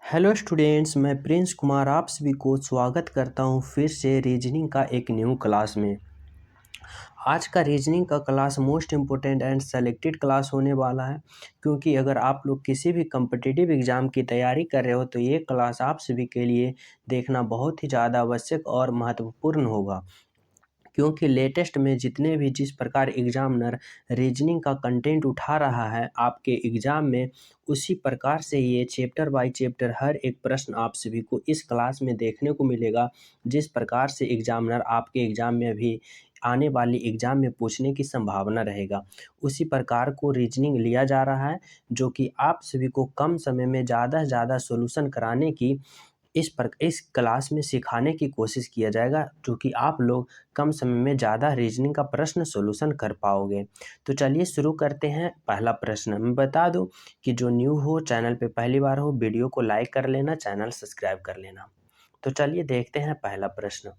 Hello students, मैं Prince Kumar आप सभी को स्वागत करता हूं फिर से रीजनिंग का एक न्यू क्लास में। आज का रीजनिंग का class most important and selected class होने वाला है, क्योंकि अगर आप लोग किसी भी कम्पिटिटिव एग्ज़ाम की तैयारी कर रहे हो तो ये क्लास आप सभी के लिए देखना बहुत ही ज़्यादा आवश्यक और महत्वपूर्ण होगा। क्योंकि लेटेस्ट में जितने भी जिस प्रकार एग्जामिनर रीजनिंग का कंटेंट उठा रहा है आपके एग्ज़ाम में, उसी प्रकार से ये चैप्टर बाय चैप्टर हर एक प्रश्न आप सभी को इस क्लास में देखने को मिलेगा। जिस प्रकार से एग्जामिनर आपके एग्ज़ाम में अभी आने वाली एग्ज़ाम में पूछने की संभावना रहेगा, उसी प्रकार को रीजनिंग लिया जा रहा है, जो कि आप सभी को कम समय में ज़्यादा से ज़्यादा सोल्यूशन कराने की इस क्लास में सिखाने की कोशिश किया जाएगा, जो कि आप लोग कम समय में ज़्यादा रीजनिंग का प्रश्न सॉल्यूशन कर पाओगे। तो चलिए शुरू करते हैं। पहला प्रश्न मैं बता दूं कि जो न्यू हो, चैनल पे पहली बार हो, वीडियो को लाइक कर लेना, चैनल सब्सक्राइब कर लेना। तो चलिए देखते हैं पहला प्रश्न।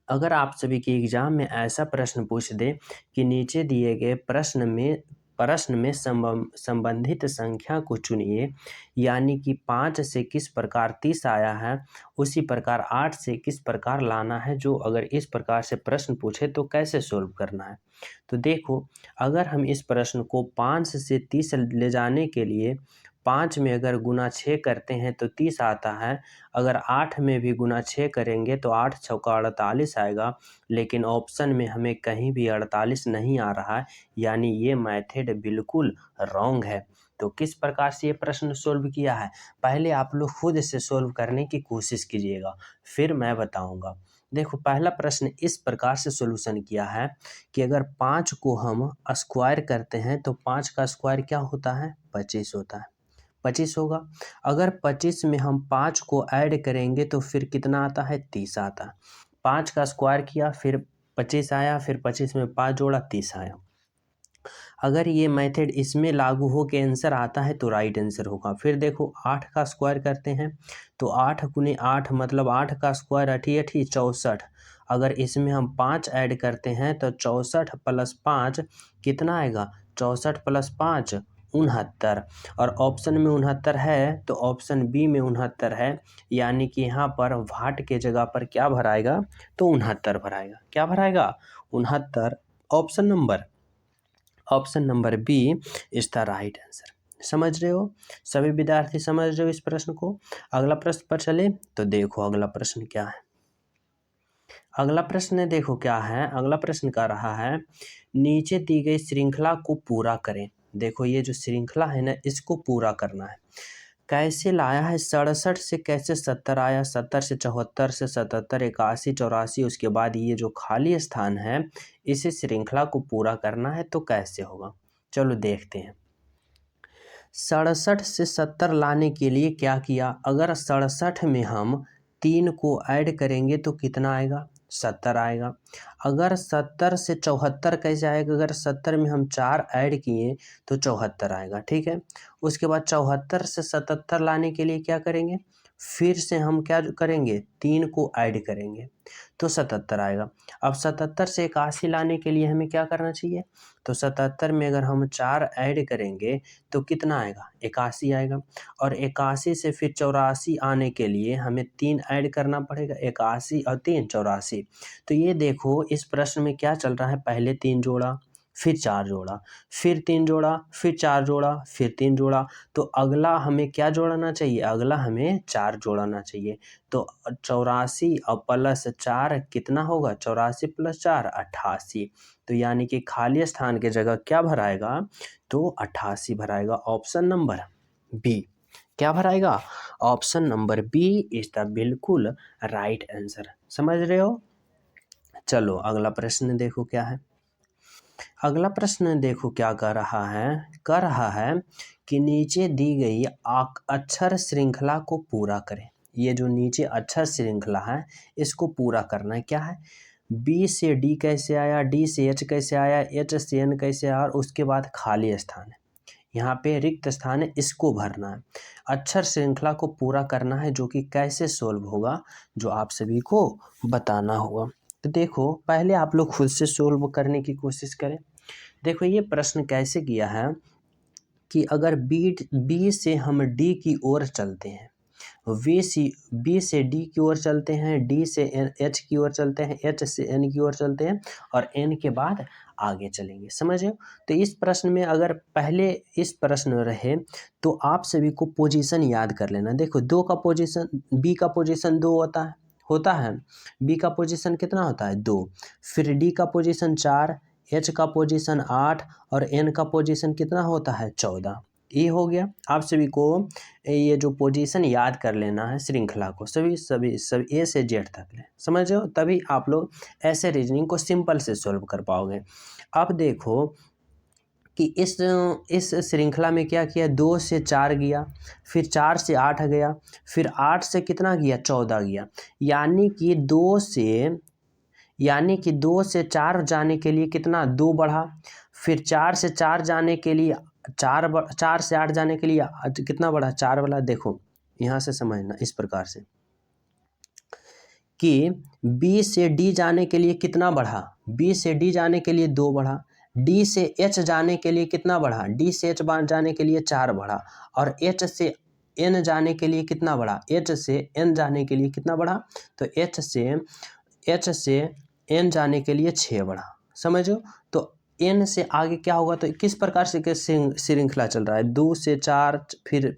अगर आप सभी के एग्जाम में ऐसा प्रश्न पूछ दे कि नीचे दिए गए प्रश्न में संबंधित संख्या को चुनिए, यानी कि 5 से किस प्रकार 30 आया है, उसी प्रकार 8 से किस प्रकार लाना है, जो अगर इस प्रकार से प्रश्न पूछे तो कैसे सोल्व करना है। तो देखो, अगर हम इस प्रश्न को 5 से 30 ले जाने के लिए 5 में अगर गुना 6 करते हैं तो 30 आता है। अगर 8 में भी गुना 6 करेंगे तो 8 चौका 48 आएगा, लेकिन ऑप्शन में हमें कहीं भी 48 नहीं आ रहा है, यानी ये मेथड बिल्कुल रॉन्ग है। तो किस प्रकार से ये प्रश्न सोल्व किया है, पहले आप लोग खुद से सोल्व करने की कोशिश कीजिएगा, फिर मैं बताऊंगा। देखो, पहला प्रश्न इस प्रकार से सॉल्यूशन किया है कि अगर 5 को हम स्क्वायर करते हैं तो 5 का स्क्वायर क्या होता है, 25 होता है। 25 होगा। अगर 25 में हम 5 को ऐड करेंगे तो फिर कितना आता है, 30 आता है। 5 का स्क्वायर किया, फिर 25 आया, फिर 25 में 5 जोड़ा, 30 आया। अगर ये मेथड इसमें लागू हो के आंसर आता है तो राइट आंसर होगा। फिर देखो, 8 का स्क्वायर करते हैं तो 8 गुने 8 मतलब 8 का स्क्वायर 8 8 64। अगर इसमें हम 5 ऐड करते हैं तो 64 प्लस 5 कितना आएगा, 64 प्लस 5 69। और ऑप्शन में 69 है तो ऑप्शन बी में 69 है, यानी कि यहाँ पर वाट के जगह पर क्या भराएगा, तो 69 भराएगा। क्या भराएगा, 69। Option number B is the right answer. समझ रहे हो, सभी विद्यार्थी समझ रहे हो इस प्रश्न को। अगला प्रश्न पर चले तो देखो अगला प्रश्न क्या है। अगला प्रश्न देखो क्या है, अगला प्रश्न का रहा है, नीचे दी गई श्रृंखला को पूरा करें। देखो, ये जो श्रृंखला है ना, इसको पूरा करना है। कैसे लाया है, 67 से कैसे 70 आया, 70 से 74 से 77, 81 84, उसके बाद ये जो खाली स्थान है, इसी श्रृंखला को पूरा करना है तो कैसे होगा, चलो देखते हैं। 67 से 70 लाने के लिए क्या किया, अगर 67 में हम 3 को ऐड करेंगे तो कितना आएगा, 70 आएगा। अगर 70 से 74 कैसे आएगा, अगर 70 में हम 4 ऐड किए तो 74 आएगा, ठीक है। उसके बाद 74 से 77 लाने के लिए क्या करेंगे, फिर से हम क्या करेंगे, 3 को ऐड करेंगे तो 77 आएगा। अब 77 से 81 लाने के लिए हमें क्या करना चाहिए, तो 77 में अगर हम 4 ऐड करेंगे तो कितना आएगा, 81 आएगा। और 81 से फिर 84 आने के लिए हमें 3 ऐड करना पड़ेगा, 81 और 3 84। तो ये देखो, इस प्रश्न में क्या चल रहा है, पहले 3 जोड़ा, फिर 4 जोड़ा, फिर 3 जोड़ा, फिर 4 जोड़ा, फिर 3 जोड़ा। तो अगला हमें क्या जोड़ना चाहिए, अगला हमें 4 जोड़ना चाहिए। तो 84 और प्लस 4 कितना होगा, 84 प्लस 4 88। तो यानी कि खाली स्थान की जगह क्या भराएगा, तो 88 भराएगा। ऑप्शन नंबर बी क्या भराएगा, option number B is the बिल्कुल राइट आंसर। समझ रहे हो। चलो अगला प्रश्न देखो क्या है। अगला प्रश्न देखो क्या कर रहा है कि नीचे दी गई अक्षर श्रृंखला को पूरा करें। ये जो नीचे अक्षर श्रृंखला है, इसको पूरा करना है। क्या है, बी से डी कैसे आया, डी से एच कैसे आया, एच से एन कैसे आया, और उसके बाद खाली स्थान है, यहाँ पे रिक्त स्थान है, इसको भरना है। अक्षर श्रृंखला को पूरा करना है, जो कि कैसे सोल्व होगा, जो आप सभी को बताना होगा। तो देखो, पहले आप लोग खुद से सोल्व करने की कोशिश करें। देखो, ये प्रश्न कैसे किया है कि अगर बी से हम डी की ओर चलते हैं, बी से डी की ओर चलते हैं, डी से एच की ओर चलते हैं, एच से एन की ओर चलते हैं और एन के बाद आगे चलेंगे। समझ रहे हो? तो इस प्रश्न में अगर पहले इस प्रश्न रहे तो आप सभी को पोजीशन याद कर लेना। देखो दो का पोजीशन, बी का पोजीशन 2 होता है। बी का पोजीशन कितना होता है? 2। फिर डी का पोजीशन 4, एच का पोजीशन 8 और एन का पोजीशन कितना होता है? 14। ये हो गया। आप सभी को ये जो पोजीशन याद कर लेना है श्रृंखला को, सभी ए से जेड तक ले, समझ रहे हो? तभी आप लोग ऐसे रीजनिंग को सिंपल से सॉल्व कर पाओगे। अब देखो कि इस श्रृंखला में क्या किया, 2 से 4 गया, फिर 4 से 8 गया, फिर 8 से कितना गया? 14 गया। यानी कि 2 से 4 जाने के लिए कितना? 2 बढ़ा। फिर 4 से 4 जाने के लिए 4 से 8 जाने के लिए कितना बढ़ा? 4 वाला। देखो यहाँ से समझना इस प्रकार से कि बी से डी जाने के लिए कितना बढ़ा? बी से डी जाने के लिए 2 बढ़ा। डी से एच जाने के लिए कितना बढ़ा? डी से एच जाने के लिए 4 बढ़ा। और एच से एन जाने के लिए कितना बढ़ा? एच से एन जाने के लिए कितना बढ़ा? तो एच से एन जाने के लिए 6 बढ़ा। समझो? तो एन से आगे क्या होगा? तो किस प्रकार से श्रृंखला चल रहा है? 2 से 4, फिर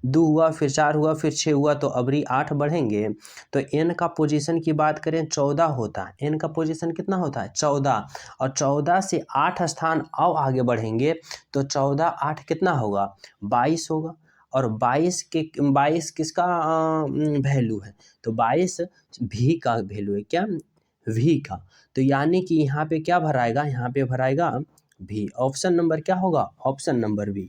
2 हुआ, फिर 4 हुआ, फिर 6 हुआ, तो अबरी 8 बढ़ेंगे। तो एन का पोजीशन की बात करें 14 होता है। एन का पोजीशन कितना होता है? 14। और 14 से 8 स्थान और आगे बढ़ेंगे तो 14 8 कितना होगा? 22 होगा। और 22 किसका वैल्यू है? तो 22 भी का वैल्यू है। क्या? भी का। तो यानी कि यहाँ पे क्या भराएगा? यहाँ पे भराएगा भी। ऑप्शन नंबर क्या होगा? Option number B.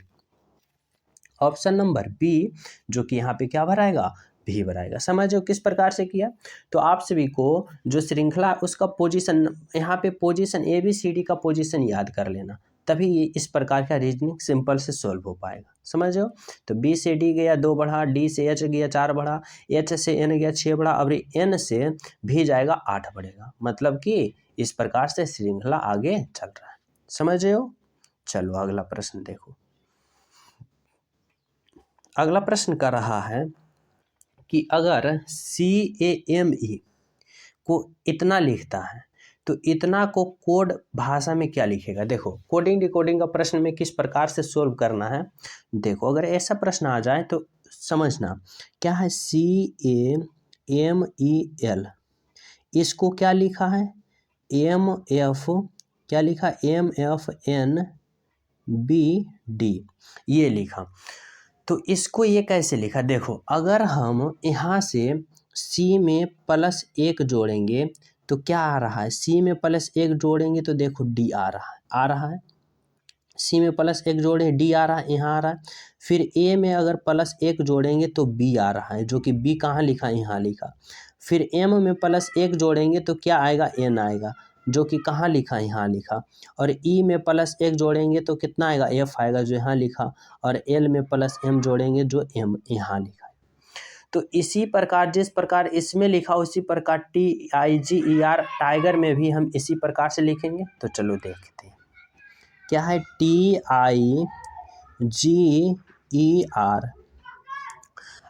Option number B, जो कि यहाँ पे क्या भराएगा? भी भराएगा। समझो किस प्रकार से किया? तो आप सभी को जो श्रृंखला उसका पोजीशन, यहाँ पे position A B C D का पोजीशन याद कर लेना, तभी ये इस प्रकार का रीजनिंग सिंपल से सॉल्व हो पाएगा। समझो? तो बी से डी गया 2 बढ़ा, डी से एच गया 4 बढ़ा, एच से एन गया 6 बढ़ा, अब एन से भी जाएगा 8 बढ़ेगा। मतलब कि इस प्रकार से श्रृंखला आगे चल रहा है। समझ रहे हो? चलो अगला प्रश्न देखो। अगला प्रश्न कर रहा है कि अगर CAME को इतना लिखता है तो इतना को कोड भाषा में क्या लिखेगा? देखो कोडिंग डिकोडिंग का प्रश्न में किस प्रकार से सोल्व करना है। देखो अगर ऐसा प्रश्न आ जाए तो समझना क्या है। CAMEL, इसको क्या लिखा है? MF, क्या लिखा? MFNBD, ये लिखा। तो इसको ये कैसे लिखा? देखो अगर हम यहाँ से C में +1 जोड़ेंगे तो क्या आ रहा है? C में +1 जोड़ेंगे तो देखो D आ रहा है। C में +1 जोड़े D आ रहा है, यहाँ आ रहा है। फिर A में अगर +1 जोड़ेंगे तो B आ रहा है, जो कि B कहाँ लिखा? यहाँ लिखा। फिर M में +1 जोड़ेंगे तो क्या आएगा? N आएगा, जो कि कहाँ लिखा? यहाँ लिखा। और E में +1 जोड़ेंगे तो कितना आएगा? F आएगा, जो यहाँ लिखा। और L में +M जोड़ेंगे जो M यहाँ लिखा। तो इसी प्रकार जिस प्रकार इसमें लिखा उसी प्रकार TIGER टाइगर में भी हम इसी प्रकार से लिखेंगे। तो चलो देखते हैं क्या है। TIGER,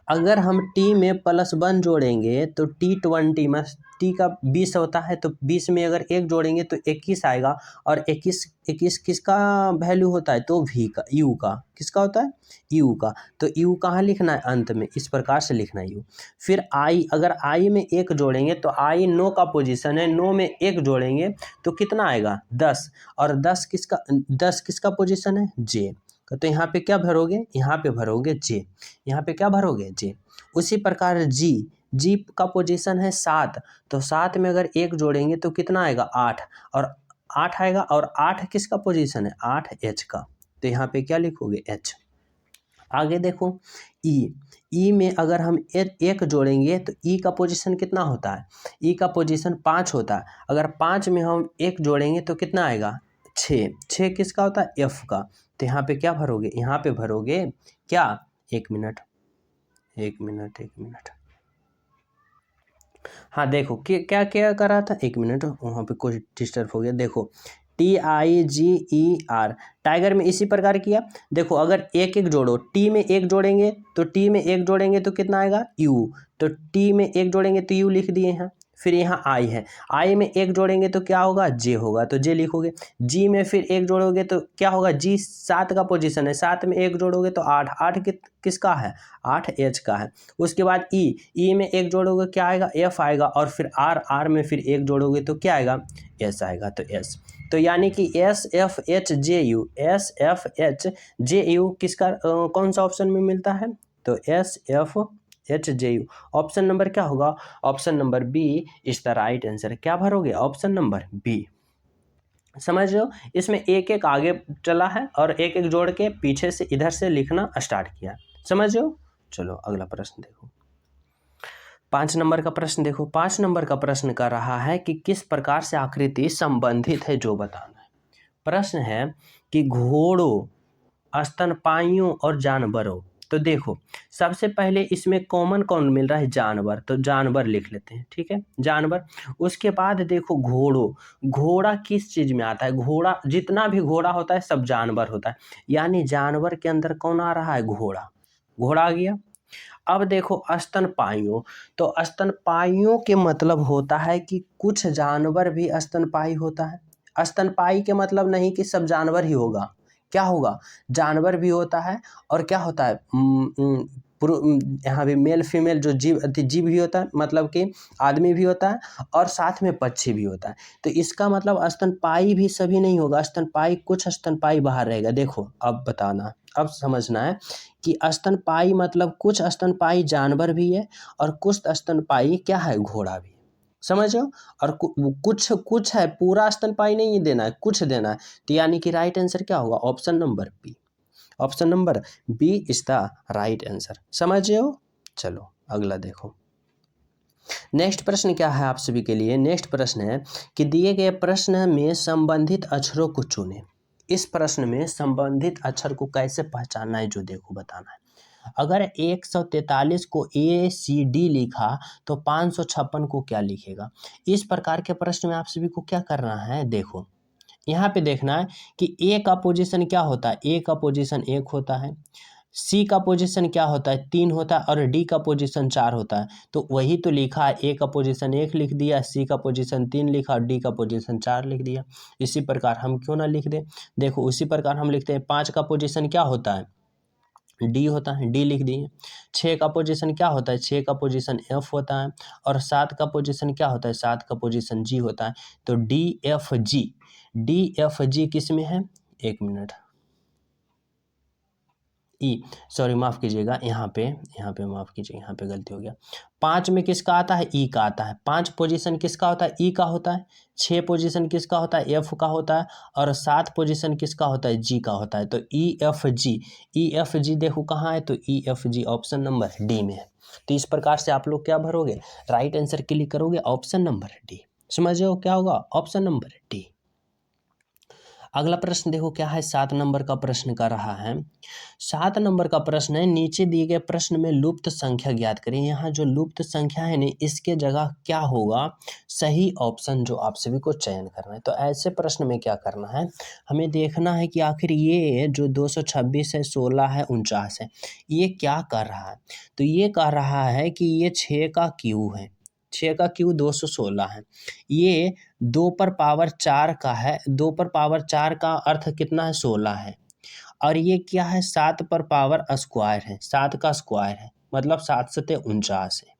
अगर हम T में +1 जोड़ेंगे तो T20 में T का 20 होता है, तो 20 में अगर 1 जोड़ेंगे तो 21 आएगा। और 21 किसका वैल्यू होता है? तो V का, U का। किसका होता है? U का। तो U कहाँ लिखना है? अंत में। इस प्रकार से लिखना है U। फिर I, अगर I में 1 जोड़ेंगे तो I 9 का पोजीशन है, 9 में 1 जोड़ेंगे तो कितना आएगा? 10। और 10 किसका पोजीशन है? J। तो यहाँ पे क्या भरोगे? यहाँ पे भरोगे J। यहाँ पे क्या भरोगे? J। उसी प्रकार G का पोजीशन है 7, तो 7 में अगर 1 जोड़ेंगे तो कितना आएगा? 8। और 8 आएगा। और 8 किसका पोजीशन है? 8 H का। तो यहाँ पे क्या लिखोगे? H। आगे देखो E में अगर हम 1 जोड़ेंगे तो E का पोजीशन कितना होता है? E का पोजीशन 5 होता है। अगर 5 में हम 1 जोड़ेंगे तो कितना आएगा? 6। 6 किसका होता है? F का। तो यहाँ पे क्या भरोगे? यहाँ पे भरोगे क्या? 1 मिनट। हाँ देखो क्या क्या कर रहा था? 1 मिनट, वहाँ पे कुछ डिस्टर्ब हो गया। देखो TIGER, टाइगर में इसी प्रकार किया। देखो अगर एक एक जोड़ो, टी में एक जोड़ेंगे तो कितना आएगा यू, तो टी में एक जोड़ेंगे तो यू लिख दिए हैं। फिर यहाँ आई है, आई में एक जोड़ेंगे तो क्या होगा जे होगा, तो जे लिखोगे। जी में फिर एक जोड़ोगे तो क्या होगा, जी 7 का पोजीशन है, 7 में एक जोड़ोगे तो 8, 8 किसका है, 8 एच का है। उसके बाद ई में एक जोड़ोगे क्या आएगा, एफ आएगा, और फिर आर में फिर एक जोड़ोगे तो क्या आएगा, एस आएगा, तो एस। तो यानी कि SFHJU किसका कौन सा ऑप्शन में मिलता है, तो SFHJU। ऑप्शन नंबर क्या होगा, option number B is the right answer. क्या भरोगे, ऑप्शन नंबर बी। समझ रहे हो, इसमें एक एक आगे चला है और एक एक जोड़ के पीछे से इधर से लिखना स्टार्ट किया। समझ रहे हो। चलो अगला प्रश्न देखो, 5 नंबर का प्रश्न देखो। 5 नंबर का प्रश्न कर रहा है कि किस प्रकार से आकृति संबंधित है जो बताना है। प्रश्न है कि घोड़ों, स्तनपायियों और जानवरों। तो देखो सबसे पहले इसमें कॉमन कौन मिल रहा है, जानवर, तो जानवर लिख लेते हैं, ठीक है, जानवर। उसके बाद देखो घोड़ों, घोड़ा किस चीज में आता है, घोड़ा जितना भी घोड़ा होता है सब जानवर होता है, यानी जानवर के अंदर कौन आ रहा है, घोड़ा, घोड़ा आ गया। अब देखो स्तनपायियों, तो स्तनपायियों के मतलब होता है कि कुछ जानवर भी स्तनपायी होता है। स्तनपायी के मतलब नहीं कि सब जानवर ही होगा, क्या होगा, जानवर भी होता है, और क्या होता है यहाँ भी मेल फीमेल जो जीव भी होता है, मतलब कि आदमी भी होता है, और साथ में पक्षी भी होता है। तो इसका मतलब स्तनपायी भी सभी नहीं होगा, स्तनपायी कुछ स्तनपायी बाहर रहेगा। देखो अब बताना, अब समझना है कि स्तनपायी मतलब कुछ स्तनपायी जानवर भी है और कुछ स्तनपायी क्या है, घोड़ा भी, समझो। और कुछ कुछ है, पूरा स्तनपायी नहीं देना है, कुछ देना है। तो यानी कि राइट आंसर क्या होगा, option number B. Option number B is the right answer. समझ रहे हो। चलो अगला देखो, नेक्स्ट प्रश्न क्या है आप सभी के लिए। नेक्स्ट प्रश्न है कि दिए गए प्रश्न में संबंधित अक्षरों को चुनें। इस प्रश्न में संबंधित अक्षर को कैसे पहचानना है जो देखो बताना है। अगर 143 को ACD लिखा तो 556 को क्या लिखेगा। इस प्रकार के प्रश्न में आप सभी को क्या करना है, देखो यहाँ पे देखना है कि ए का पोजीशन क्या होता है, ए का पोजीशन 1 होता है, सी का पोजीशन क्या होता है, 3 होता है, और डी का पोजीशन 4 होता है। तो वही तो लिखा है, ए का पोजीशन 1 लिख दिया, सी का पोजीशन 3 लिखा और डी का पोजीशन 4 लिख दिया। इसी प्रकार हम क्यों ना लिख दें। देखो उसी प्रकार हम लिखते हैं, 5 का पोजीशन क्या होता है, डी होता है, डी लिख दिए। 6 का पोजीशन क्या होता है, 6 का पोजीशन एफ होता है, और 7 का पोजीशन क्या होता है, 7 का पोजीशन जी होता है। तो डी एफ जी किस में है, एक मिनट, ई, सॉरी माफ़ कीजिएगा, यहाँ पे माफ़ कीजिए, यहाँ पे गलती हो गया। 5 में किसका आता है, ई का आता है। 5 पोजीशन किसका होता है, ई का होता है। 6 पोजीशन किसका होता है, एफ का होता है, और 7 पोजीशन किसका होता है, जी का होता है। तो ई एफ जी देखो कहाँ है, तो E F G option number D में है। तो इस प्रकार से आप लोग क्या भरोगे, राइट आंसर क्लिक करोगे, ऑप्शन नंबर डी। समझ रहे हो क्या होगा, ऑप्शन नंबर डी। अगला प्रश्न देखो क्या है, 7 नंबर का प्रश्न कर रहा है। 7 नंबर का प्रश्न है, नीचे दिए गए प्रश्न में लुप्त संख्या ज्ञात करें। यहाँ जो लुप्त संख्या है ना, इसके जगह क्या होगा, सही ऑप्शन जो आप सभी को चयन करना है। तो ऐसे प्रश्न में क्या करना है, हमें देखना है कि आखिर ये जो 226 है, 16 है, 49 है, ये क्या कर रहा है। तो ये कह रहा है कि ये 6 का क्यू है, 6 का क्यू 216 है। ये 2 पर पावर 4 का है, 2 पर पावर 4 का अर्थ कितना है, 16 है। और ये क्या है, 7 पर पावर स्क्वायर है, 7 का स्क्वायर है, मतलब 7 सते 49 है।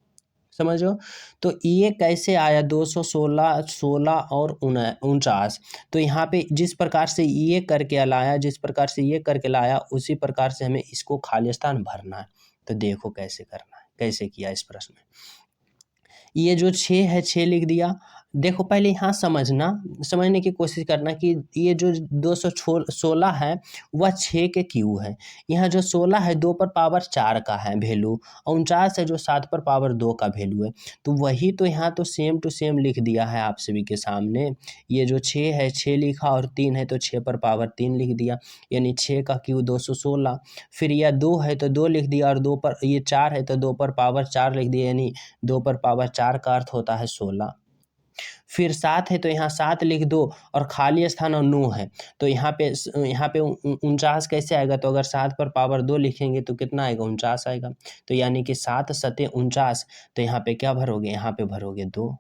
समझो। तो ये कैसे आया, 216, 16 और 49। तो यहाँ पे जिस प्रकार से ये करके लाया, जिस प्रकार से ये करके लाया, उसी प्रकार से हमें इसको खाली स्थान भरना है। तो देखो कैसे करना है, कैसे किया इस प्रश्न में। ये जो 6 है, 6 लिख दिया। देखो पहले यहाँ समझने की कोशिश करना कि ये जो 216 है वह 6 के क्यू है। यहाँ जो 16 है 2 पर पावर 4 का है वैल्यू, और 49 है जो 7 पर पावर 2 का वैल्यू है। तो वही तो यहाँ तो सेम टू सेम लिख दिया है आप सभी के सामने। ये जो 6 है, 6 लिखा, और 3 है तो 6 पर पावर 3 लिख दिया, यानी 6 का क्यू 216। फिर यह 2 है तो 2 लिख दिया, और 2 पर ये 4 है तो 2 पर पावर 4 लिख दिया, यानी 2 पर पावर 4 का अर्थ होता है 16। फिर 7 है तो यहाँ 7 लिख दो और खाली स्थान और 9 है तो यहाँ पे 49 कैसे आएगा? तो अगर 7 पर पावर 2 लिखेंगे तो कितना आएगा? 49 आएगा। तो यानी कि 7 सते 49, तो यहाँ पे क्या भरोगे? यहाँ पे भरोगे 2,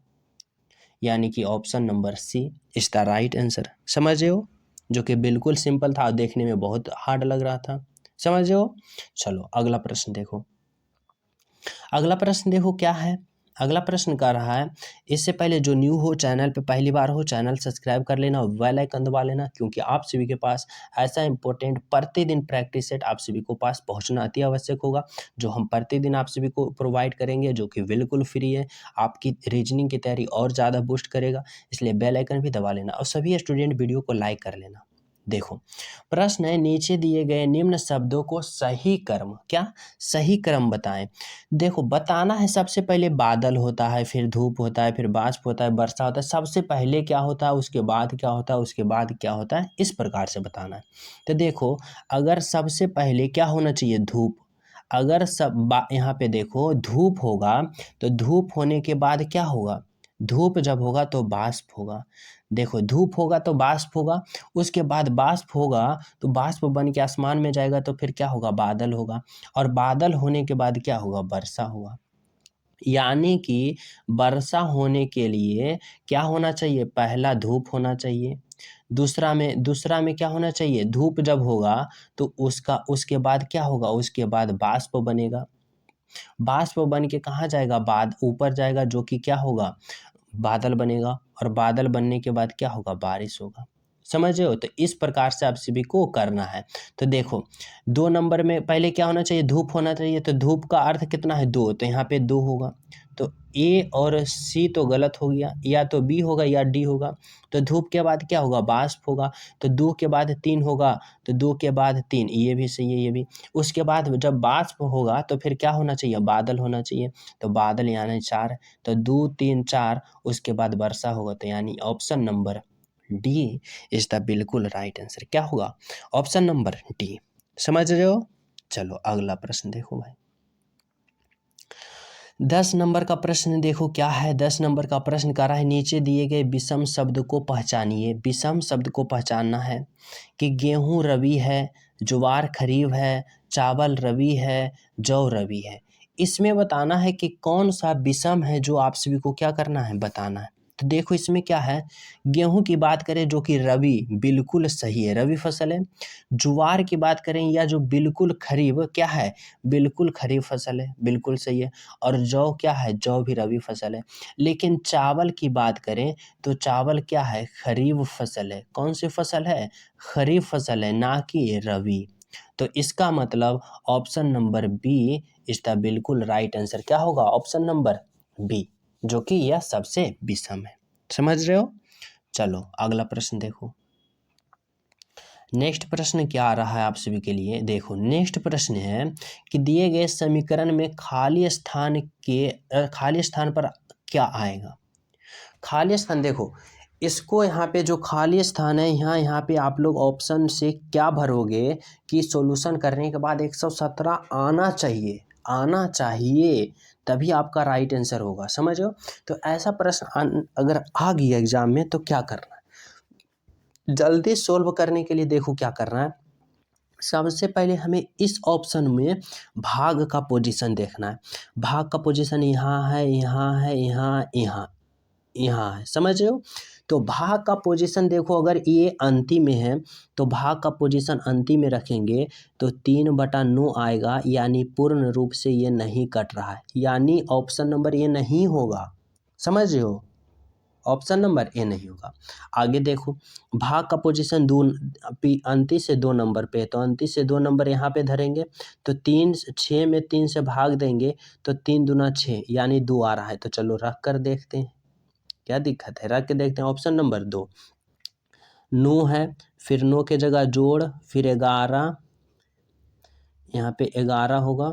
यानी कि option number C is the right answer. समझ रहे हो? जो कि बिल्कुल सिंपल था, देखने में बहुत हार्ड लग रहा था। समझ रहे हो? चलो अगला प्रश्न देखो। अगला प्रश्न देखो क्या है। अगला प्रश्न कर रहा है, इससे पहले जो न्यू हो, चैनल पे पहली बार हो, चैनल सब्सक्राइब कर लेना और बेल आइकन दबा लेना, क्योंकि आप सभी के पास ऐसा इंपॉर्टेंट प्रतिदिन प्रैक्टिस सेट आप सभी को पास पहुंचना अति आवश्यक होगा, जो हम प्रतिदिन आप सभी को प्रोवाइड करेंगे, जो कि बिल्कुल फ्री है। आपकी रीजनिंग की तैयारी और ज़्यादा बूस्ट करेगा, इसलिए बेल आइकन भी दबा लेना और सभी स्टूडेंट वीडियो को लाइक कर लेना। देखो प्रश्न है, नीचे दिए गए निम्न शब्दों को सही क्रम, क्या सही क्रम बताएं। देखो बताना है, सबसे पहले बादल होता है, फिर धूप होता है, फिर बाष्प होता है, वर्षा होता है। सबसे पहले क्या होता है, उसके बाद क्या होता है, उसके बाद क्या होता है, इस प्रकार से बताना है। तो देखो अगर सबसे पहले क्या होना चाहिए? धूप। अगर यहाँ पे देखो धूप होगा तो धूप होने के बाद क्या होगा? धूप जब होगा तो बाष्प होगा। देखो धूप होगा तो बाष्प होगा, उसके बाद बाष्प होगा तो बाष्प बन के आसमान में जाएगा तो फिर क्या होगा? बादल होगा, और बादल होने के बाद क्या होगा? वर्षा होगा। यानी कि वर्षा होने के लिए क्या होना चाहिए? पहला धूप होना चाहिए, दूसरा में क्या होना चाहिए? धूप जब होगा तो उसके बाद क्या होगा? उसके बाद बाष्प बनेगा, बाष्प बन के कहाँ जाएगा? ऊपर जाएगा, जो कि क्या होगा? बादल बनेगा, और बादल बनने के बाद क्या होगा? बारिश होगा। समझ रहे हो? तो इस प्रकार से आप सभी को करना है। तो देखो 2 नंबर में पहले क्या होना चाहिए? धूप होना चाहिए। तो धूप का अर्थ कितना है? 2, तो यहाँ पे 2 होगा। तो ए और सी तो गलत हो गया, या तो बी होगा या डी होगा। तो धूप के बाद क्या होगा? बाष्प होगा। तो 2 के बाद 3 होगा, तो 2 के बाद 3, ये भी सही है, ये भी। उसके बाद जब बाष्प होगा तो फिर क्या होना चाहिए? बादल होना चाहिए। तो बादल यानी 4, तो 2 3 4, उसके बाद वर्षा होगा। तो यानी option number D is the बिल्कुल राइट आंसर। क्या होगा? Option number D. समझ रहे हो? चलो अगला प्रश्न देखो भाई। 10 नंबर का प्रश्न देखो क्या है। 10 नंबर का प्रश्न कह रहा है, नीचे दिए गए विषम शब्द को पहचानिए। विषम शब्द को पहचानना है कि गेहूं रबी है, ज्वार खरीफ है, चावल रबी है, जौ रबी है। इसमें बताना है कि कौन सा विषम है, जो आप सभी को क्या करना है? बताना है। तो देखो इसमें क्या है, गेहूं की बात करें जो कि रबी, बिल्कुल सही है, रबी फसल है। ज्वार की बात करें या जो बिल्कुल खरीफ, क्या है? बिल्कुल खरीफ फसल है, बिल्कुल सही है। और जौ क्या है? जौ भी रबी फसल है। लेकिन चावल की बात करें तो चावल क्या है? खरीफ फसल है। कौन सी फसल है? खरीफ फसल है, ना कि रबी। तो इसका मतलब option number B is the बिल्कुल राइट आंसर। क्या होगा? ऑप्शन नंबर बी, जो कि यह सबसे विषम है। समझ रहे हो? चलो अगला प्रश्न देखो। नेक्स्ट प्रश्न क्या आ रहा है आप सभी के लिए? देखो नेक्स्ट प्रश्न है कि दिए गए समीकरण में खाली स्थान पर क्या आएगा? खाली स्थान देखो, इसको यहाँ पे जो खाली स्थान है, यहाँ पे आप लोग ऑप्शन से क्या भरोगे कि सॉल्यूशन करने के बाद 117 आना चाहिए, तभी आपका राइट आंसर होगा। समझ रहे हो? तो ऐसा प्रश्न अगर आ गया एग्जाम में तो क्या करना है? जल्दी सोल्व करने के लिए देखो क्या करना है। सबसे पहले हमें इस ऑप्शन में भाग का पोजीशन देखना है। भाग का पोजीशन यहाँ है, यहाँ है, यहाँ है। समझ रहे हो? तो भाग का पोजीशन देखो, अगर ये अंतिम में है तो भाग का पोजीशन अंतिम में रखेंगे तो 3/9 आएगा, यानी पूर्ण रूप से ये नहीं कट रहा है, यानी ऑप्शन नंबर ए नहीं होगा। समझ रहे हो? ऑप्शन नंबर ए नहीं होगा। आगे देखो, भाग का पोजीशन अंतिम से 2 नंबर पे है, तो अंतिम से 2 नंबर यहाँ पे धरेंगे तो 6 में 3 से भाग देंगे तो 3 दूना 6, यानी 2 आ रहा है। तो चलो रख कर देखते हैं, क्या दिक्कत है? रख के देखते हैं। ऑप्शन नंबर 2 9 है, फिर 9 के जगह जोड़, फिर 11, यहाँ पे 11 होगा।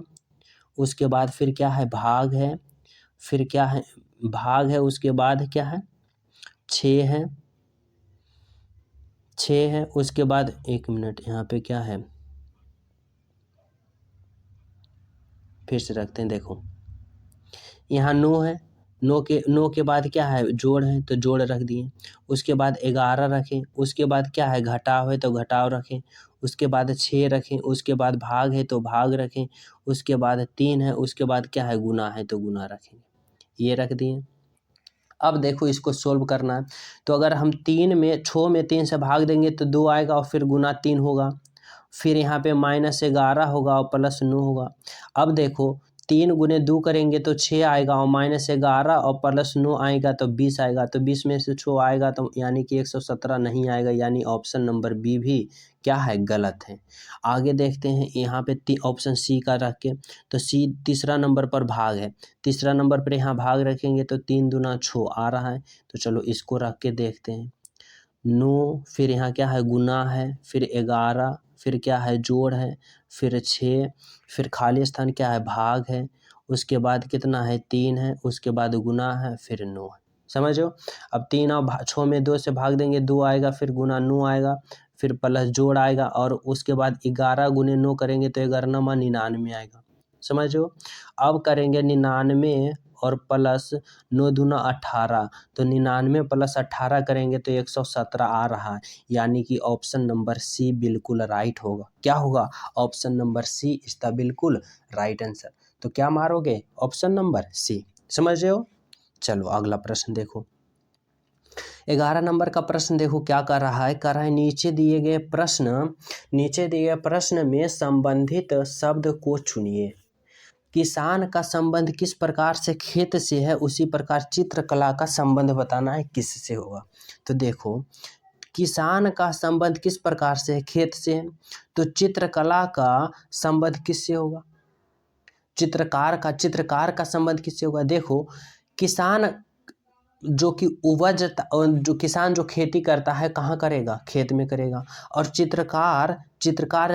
उसके बाद फिर क्या है? भाग है, फिर क्या है? भाग है, उसके बाद क्या है? 6 है, 6 है। उसके बाद 1 मिनट, यहाँ पे क्या है? फिर से रखते हैं। देखो यहाँ 9 है, 9 के बाद क्या है, जोड़ है तो जोड़ रख दिए। उसके बाद 11 रखें, उसके बाद क्या है, घटाव है तो घटाव रखें। उसके बाद 6 रखें, उसके बाद भाग है तो भाग रखें। उसके बाद 3 है, उसके बाद क्या है, गुना है तो गुना रखेंगे। ये रख दिए। अब देखो इसको सोल्व करना है, तो अगर हम 6 में 3 से भाग देंगे तो 2 आएगा और फिर गुना 3 होगा। फिर यहाँ पे -11 होगा और +9 होगा। अब देखो 3 गुने 2 करेंगे तो 6 आएगा और -11 और +9 आएगा तो 20 आएगा। तो 20 में से 6 आएगा तो यानी कि 117 नहीं आएगा, यानी ऑप्शन नंबर बी भी क्या है, गलत है। आगे देखते हैं यहाँ पे ऑप्शन सी का रख के, तो सी तीसरा नंबर पर भाग है। तीसरा नंबर पर यहाँ भाग रखेंगे तो 3 दूना 6 आ रहा है। तो चलो इसको रख के देखते हैं। 9 फिर यहाँ क्या है, गुना है, फिर 11 फिर क्या है, जोड़ है, फिर 6 फिर खाली स्थान क्या है, भाग है। उसके बाद कितना है, 3 है, उसके बाद गुना है, फिर 9 है। समझो। अब 3 और 6 में 2 से भाग देंगे 2 आएगा, फिर गुना 9 आएगा, फिर प्लस जोड़ आएगा और उसके बाद 11 गुने 9 करेंगे तो 11 99 आएगा। समझो। अब करेंगे 99 और प्लस 9 दूना 18, तो 99 + 18 करेंगे तो 117 आ रहा है, यानी कि ऑप्शन नंबर सी बिल्कुल राइट होगा। क्या होगा, option number C is the बिल्कुल राइट आंसर। तो क्या मारोगे, ऑप्शन नंबर सी। समझ रहे हो। चलो अगला प्रश्न देखो। 11 नंबर का प्रश्न देखो क्या कर रहा है, कर रहा है नीचे दिए गए प्रश्न में संबंधित शब्द को चुनिए। किसान का संबंध किस प्रकार से खेत से है, उसी प्रकार चित्रकला का संबंध बताना है किससे होगा। तो देखो किसान का संबंध किस प्रकार से है, खेत से है, तो चित्रकला का संबंध किससे होगा, चित्रकार का संबंध किससे होगा। देखो किसान जो कि जो किसान जो खेती करता है कहाँ करेगा, खेत में करेगा। और चित्रकार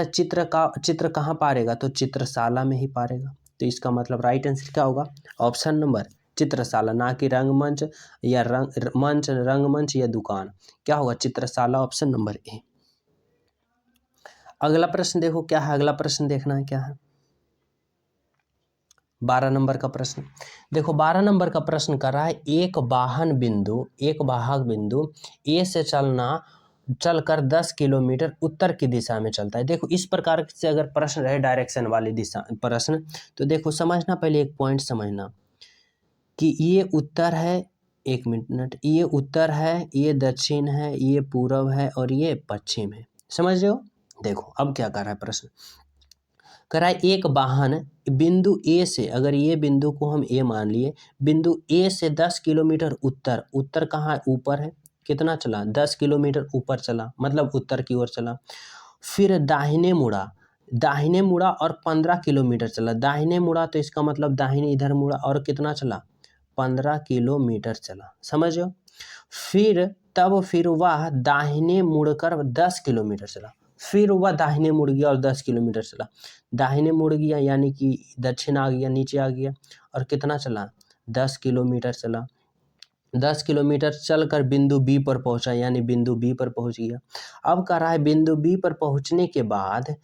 चित्र कहाँ पारेगा, तो चित्रशाला में ही पारेगा। तो इसका मतलब राइट आंसर क्या होगा, ऑप्शन नंबर चित्रशाला, ना कि रंगमंच या रंगमंच या दुकान। क्या होगा, चित्रशाला, ऑप्शन नंबर ए। अगला प्रश्न देखो क्या है, अगला प्रश्न देखना है क्या है, 12 नंबर का प्रश्न देखो। 12 नंबर का प्रश्न कर रहा है, एक वाहक बिंदु ए से चलकर 10 किलोमीटर उत्तर की दिशा में चलता है। देखो इस प्रकार से अगर प्रश्न रहे डायरेक्शन वाली दिशा प्रश्न, तो देखो समझना, पहले एक पॉइंट समझना कि ये उत्तर है, एक मिनट, ये उत्तर है, ये दक्षिण है, ये पूर्व है और ये पश्चिम है। समझ रहे हो। देखो अब क्या कर रहा है प्रश्न, कह रहा है एक वाहन बिंदु ए से, अगर ये बिंदु को हम ए मान लिए, बिंदु ए से 10 किलोमीटर उत्तर कहाँ है, ऊपर है, कितना चला, 10 किलोमीटर ऊपर चला, मतलब उत्तर की ओर चला। फिर दाहिने मुड़ा और 15 किलोमीटर चला, दाहिने मुड़ा तो इसका मतलब दाहिने इधर मुड़ा और कितना चला, 15 किलोमीटर चला। समझो। फिर वह दाहिने मुड़कर 10 किलोमीटर चला, फिर वह दाहिने मुड़ गया और 10 किलोमीटर चला। दाहिने मुड़ गया यानी कि दक्षिण आ गया, नीचे आ गया, और कितना चला, 10 किलोमीटर चला। 10 किलोमीटर चलकर बिंदु बी पर पहुंचा, यानी बिंदु बी पर पहुंच गया। अब कह रहा है बिंदु बी पर पहुंचने के बाद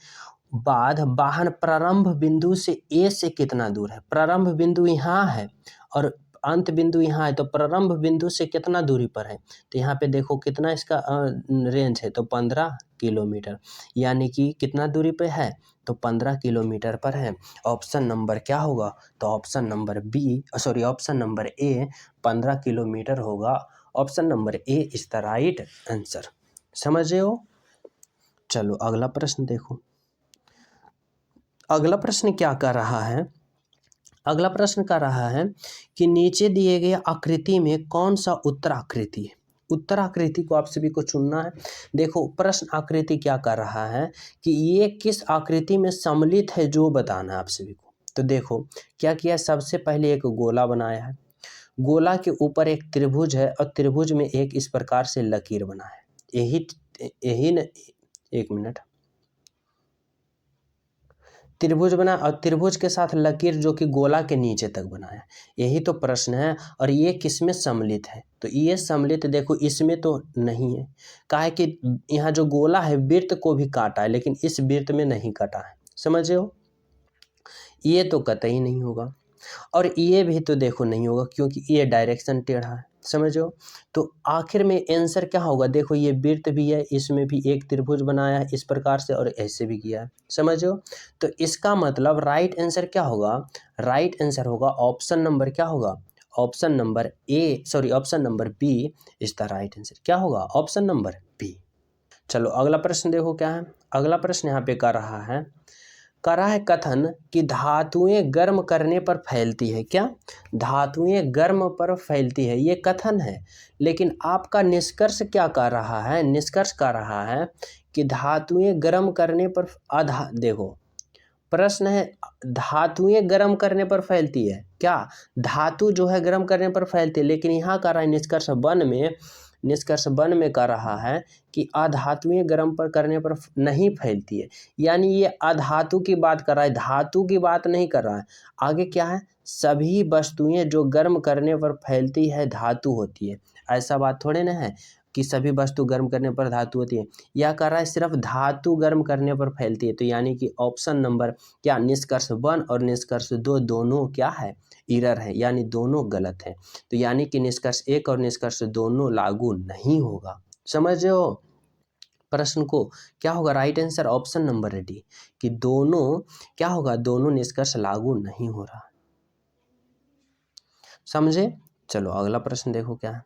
वाहन प्रारंभ बिंदु से ए से कितना दूर है। प्रारंभ बिंदु यहाँ है और अंत बिंदु यहाँ है, तो प्रारंभ बिंदु से कितना दूरी पर है, तो यहाँ पे देखो कितना इसका रेंज है, तो 15 किलोमीटर, यानी कि कितना दूरी पे है, तो 15 किलोमीटर पर है। ऑप्शन नंबर क्या होगा, तो ऑप्शन नंबर ए 15 किलोमीटर होगा। Option number A is the right answer. समझ रहे हो। चलो अगला प्रश्न देखो। अगला प्रश्न क्या कर रहा है, अगला प्रश्न कर रहा है कि नीचे दिए गए आकृति में कौन सा उत्तराकृति है। उत्तराकृति को आप सभी को चुनना है। देखो प्रश्न आकृति क्या कर रहा है कि ये किस आकृति में सम्मिलित है, जो बताना है आप सभी को। तो देखो क्या किया, सबसे पहले एक गोला बनाया है, गोला के ऊपर एक त्रिभुज है और त्रिभुज में एक इस प्रकार से लकीर बना है। एक मिनट, त्रिभुज बना और त्रिभुज के साथ लकीर जो कि गोला के नीचे तक बनाया, यही तो प्रश्न है। और ये किसमें सम्मिलित है, तो ये सम्मिलित देखो इसमें तो नहीं है, काहे कि यहाँ जो गोला है वृत्त को भी काटा है, लेकिन इस वृत्त में नहीं काटा है। समझ रहे हो, ये तो कतई नहीं होगा। और ये भी तो देखो नहीं होगा क्योंकि ये डायरेक्शन टेढ़ा है, समझो। तो आखिर में आंसर क्या होगा, देखो ये वृत्त भी है, इसमें भी एक त्रिभुज बनाया है इस प्रकार से और ऐसे भी किया है, समझो। तो इसका मतलब राइट आंसर क्या होगा, राइट आंसर होगा ऑप्शन नंबर क्या होगा, option number A, sorry option number B is the right answer. क्या होगा, ऑप्शन नंबर बी। चलो अगला प्रश्न देखो क्या है। अगला प्रश्न यहाँ पे कर रहा है कथन कि धातुएं गर्म करने पर फैलती है। क्या, धातुएं गर्म पर फैलती है, ये कथन है। लेकिन आपका निष्कर्ष क्या कर रहा है, निष्कर्ष कर रहा है कि धातुएं गर्म करने पर देखो प्रश्न है धातुएं गर्म करने पर फैलती है, क्या धातु जो है गर्म करने पर फैलती है, लेकिन यहाँ कर रहा है निष्कर्ष वन में कर रहा है कि अधातुएं गर्म पर करने पर नहीं फैलती है। यानी ये अधातु की बात कर रहा है, धातु की बात नहीं कर रहा है। आगे क्या है, सभी वस्तुएं जो गर्म करने पर फैलती है धातु होती है, ऐसा बात थोड़े ना है कि सभी वस्तु गर्म करने पर धातु होती है। यह कर रहा है सिर्फ धातु गर्म करने पर फैलती है। तो यानी कि ऑप्शन नंबर क्या, निष्कर्ष 1 और निष्कर्ष 2 दोनों क्या है, एरर है, यानी दोनों गलत है। तो यानी कि निष्कर्ष 1 और निष्कर्ष दोनों लागू नहीं होगा। समझ रहे हो प्रश्न को, क्या होगा right answer option number D, कि दोनों क्या होगा, दोनों निष्कर्ष लागू नहीं हो रहा। समझे। चलो अगला प्रश्न देखो क्या है।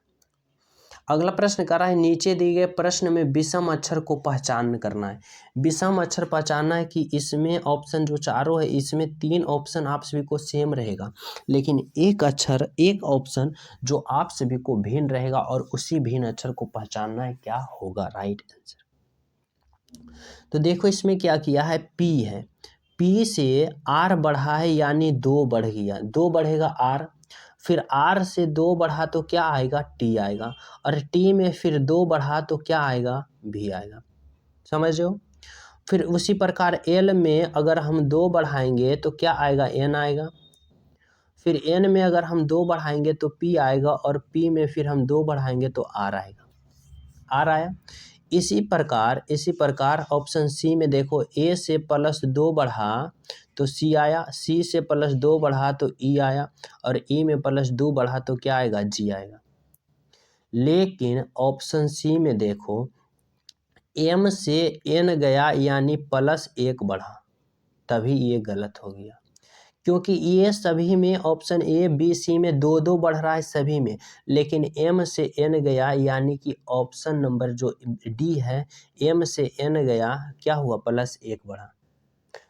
अगला प्रश्न कर रहा है नीचे दिए गए प्रश्न में विषम अक्षर को पहचान करना है। विषम अक्षर पहचानना है कि इसमें ऑप्शन जो चारों है इसमें 3 ऑप्शन आप सभी को सेम रहेगा, लेकिन एक अक्षर एक ऑप्शन जो आप सभी को भिन्न रहेगा और उसी भिन्न अक्षर को पहचानना है, क्या होगा राइट आंसर। तो देखो इसमें क्या किया है, पी है, पी से आर बढ़ा है यानी 2 बढ़ गया, 2 बढ़ेगा आर, फिर आर से 2 बढ़ा तो क्या आएगा, टी आएगा, और टी में फिर 2 बढ़ा तो क्या आएगा, भी आएगा। समझ हो। फिर उसी प्रकार एल में अगर हम 2 बढ़ाएंगे तो क्या आएगा, एन आएगा, फिर एन में अगर हम 2 बढ़ाएंगे तो पी आएगा, और पी में फिर हम 2 बढ़ाएंगे तो आर आएगा, आर आया। इसी प्रकार ऑप्शन सी में देखो, ए से +2 बढ़ा तो सी आया, सी से +2 बढ़ा तो ई आया, और ई में +2 बढ़ा तो क्या आएगा, जी आएगा। लेकिन ऑप्शन सी में देखो एम से एन गया यानी +1 बढ़ा, तभी ये गलत हो गया, क्योंकि ये सभी में ऑप्शन ए बी सी में 2-2 बढ़ रहा है सभी में, लेकिन एम से एन गया यानी कि ऑप्शन नंबर जो डी है, एम से एन गया क्या हुआ, +1 बढ़ा।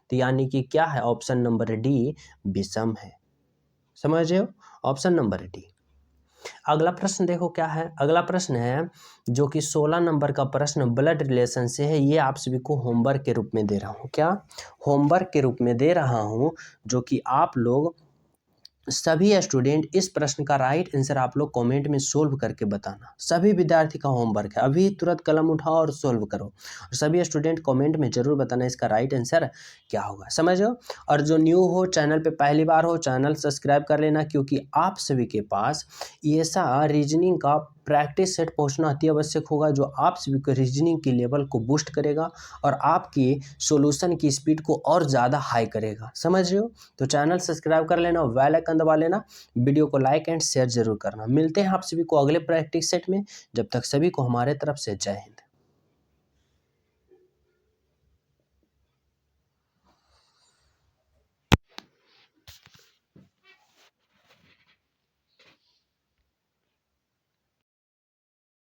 तो यानी कि क्या है, ऑप्शन नंबर डी विषम है। समझ रहे हो, ऑप्शन नंबर डी। अगला प्रश्न देखो क्या है। अगला प्रश्न है जो कि 16 नंबर का प्रश्न ब्लड रिलेशन से है। ये आप सभी को होमवर्क के रूप में दे रहा हूँ, क्या होमवर्क के रूप में दे रहा हूँ, जो कि आप लोग सभी स्टूडेंट इस प्रश्न का राइट आंसर आप लोग कमेंट में सोल्व करके बताना। सभी विद्यार्थी का होमवर्क है, अभी तुरंत कलम उठाओ और सोल्व करो, और सभी स्टूडेंट कमेंट में जरूर बताना इसका राइट आंसर क्या होगा। समझो। और जो न्यू हो, चैनल पे पहली बार हो, चैनल सब्सक्राइब कर लेना, क्योंकि आप सभी के पास ऐसा रीजनिंग का प्रैक्टिस सेट पहुंचना अति आवश्यक होगा, जो आप सभी को रीजनिंग की लेवल को बूस्ट करेगा और आपकी सॉल्यूशन की स्पीड को और ज़्यादा हाई करेगा। समझ रहे हो। तो चैनल सब्सक्राइब कर लेना, बेल आइकन दबा लेना, वीडियो को लाइक एंड शेयर जरूर करना। मिलते हैं आप सभी को अगले प्रैक्टिस सेट में, जब तक सभी को हमारे तरफ से जय हिंद।